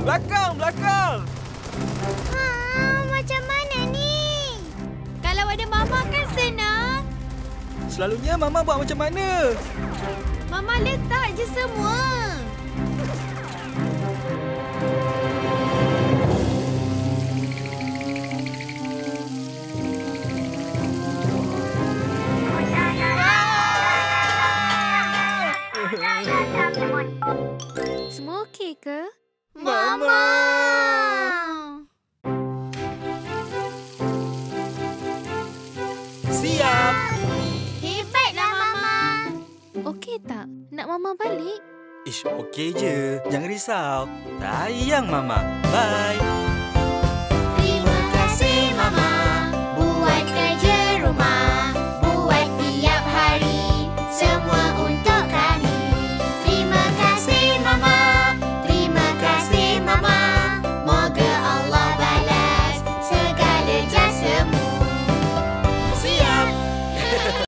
Belakang, belakang. Macam mana ni? Kalau ada Mama kan senang. Selalunya Mama buat macam mana? Mama letak je semua. Semua okey ke? Mama! Siap! Hebatlah Mama. Okey tak? Nak Mama balik? Ish, okey je. Jangan risau. Sayang Mama. Bye.